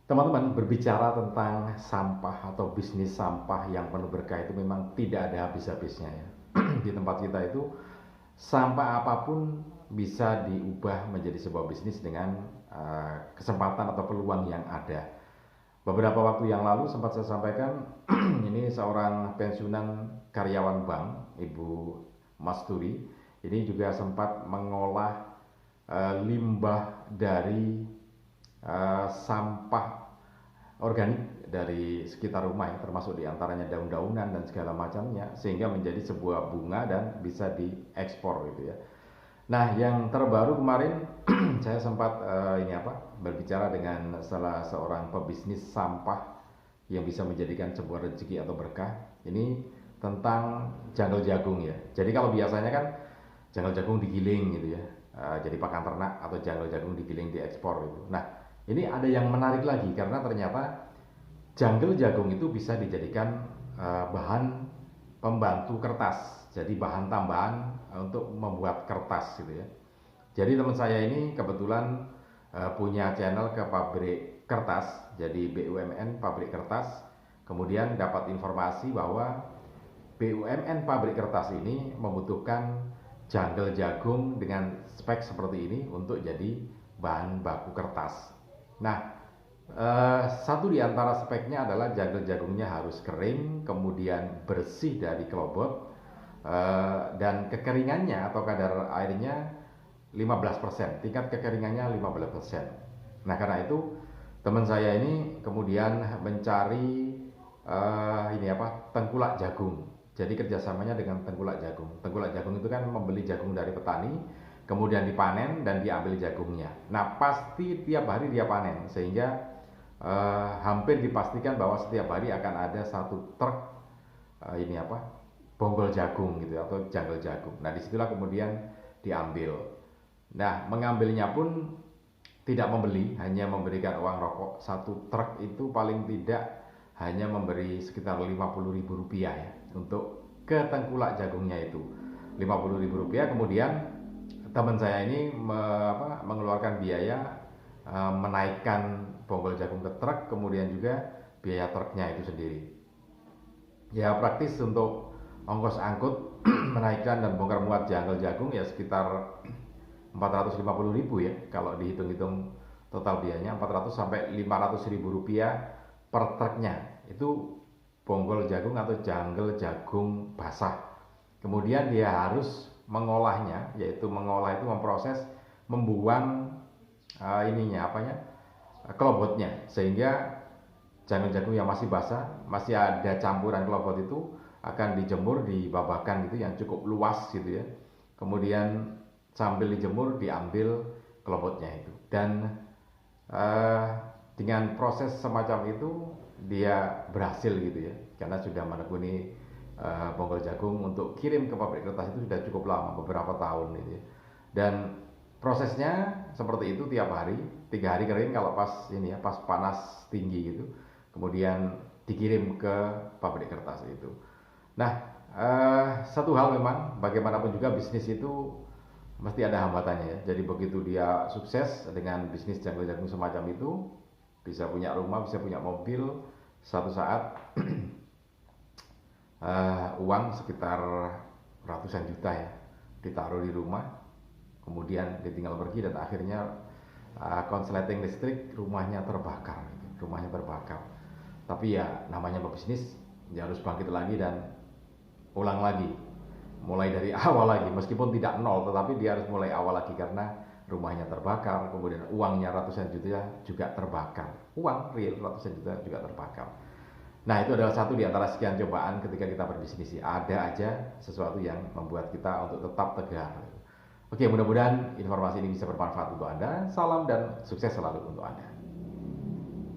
Teman-teman, berbicara tentang sampah atau bisnis sampah yang penuh berkah itu memang tidak ada habis-habisnya ya. Di tempat kita itu sampah apapun bisa diubah menjadi sebuah bisnis dengan kesempatan atau peluang yang ada. Beberapa waktu yang lalu sempat saya sampaikan ini seorang pensiunan karyawan bank, Ibu Masturi, ini juga sempat mengolah limbah dari sampah organik dari sekitar rumah ya, termasuk diantaranya daun-daunan dan segala macamnya, sehingga menjadi sebuah bunga dan bisa diekspor gitu ya. Nah, yang terbaru kemarin saya sempat berbicara dengan salah seorang pebisnis sampah yang bisa menjadikan sebuah rezeki atau berkah. Ini tentang janggal jagung ya. Jadi kalau biasanya kan janggal jagung digiling gitu ya, jadi pakan ternak atau janggal jagung digiling diekspor gitu. Nah, ini ada yang menarik lagi karena ternyata janggal jagung itu bisa dijadikan bahan pembantu kertas, jadi bahan tambahan untuk membuat kertas gitu ya. Jadi teman saya ini kebetulan punya channel ke pabrik kertas, jadi BUMN pabrik kertas. Kemudian dapat informasi bahwa BUMN pabrik kertas ini membutuhkan janggal jagung dengan spek seperti ini untuk jadi bahan baku kertas. Nah, satu di antara speknya adalah janggal jagungnya harus kering, kemudian bersih dari kelobot, dan kekeringannya atau kadar airnya 15%, tingkat kekeringannya 15%. Nah, karena itu teman saya ini kemudian mencari tengkulak jagung. Jadi kerjasamanya dengan tengkulak jagung. Tengkulak jagung itu kan membeli jagung dari petani, kemudian dipanen dan diambil jagungnya. Nah, pasti tiap hari dia panen, sehingga hampir dipastikan bahwa setiap hari akan ada satu truk bonggol jagung gitu atau janggal jagung. Nah, disitulah kemudian diambil. Nah, mengambilnya pun tidak membeli, hanya memberikan uang rokok. Satu truk itu paling tidak hanya memberi sekitar Rp50.000 ya untuk ke tengkulak jagungnya itu. Rp50.000. Kemudian teman saya ini mengeluarkan biaya menaikkan bonggol jagung ke truk, kemudian juga biaya truknya itu sendiri. Ya, praktis untuk ongkos angkut menaikkan dan bongkar muat janggal jagung ya sekitar 450.000 ya, kalau dihitung-hitung total biayanya 400 sampai 500.000 rupiah per truknya. Itu bonggol jagung atau janggal jagung basah. Kemudian dia harus mengolahnya, yaitu mengolah itu memproses, membuang kelobotnya, sehingga janggal jagung yang masih basah, masih ada campuran kelobot itu akan dijemur di babakan gitu yang cukup luas gitu ya. Kemudian sambil dijemur diambil kelobotnya itu, dan dengan proses semacam itu dia berhasil gitu ya, karena sudah menekuni bonggol jagung untuk kirim ke pabrik kertas itu sudah cukup lama, beberapa tahun gitu ya. Dan prosesnya seperti itu tiap hari, 3 hari kering kalau pas panas tinggi gitu, kemudian dikirim ke pabrik kertas itu. Nah, satu hal memang bagaimanapun juga bisnis itu mesti ada hambatannya ya. Jadi begitu dia sukses dengan bisnis janggal jagung semacam itu, bisa punya rumah, bisa punya mobil, satu saat uang sekitar ratusan juta ya ditaruh di rumah, kemudian ditinggal pergi dan akhirnya konsleting listrik rumahnya terbakar gitu. Rumahnya terbakar. Tapi ya namanya pebisnis, ya harus bangkit lagi dan ulang lagi, mulai dari awal lagi, meskipun tidak nol tetapi dia harus mulai awal lagi karena rumahnya terbakar, kemudian uangnya ratusan juta juga terbakar, uang real ratusan juta juga terbakar. Nah, itu adalah satu di antara sekian cobaan ketika kita berbisnis. Ada aja sesuatu yang membuat kita untuk tetap tegar. Oke, mudah-mudahan informasi ini bisa bermanfaat untuk Anda. Salam dan sukses selalu untuk Anda.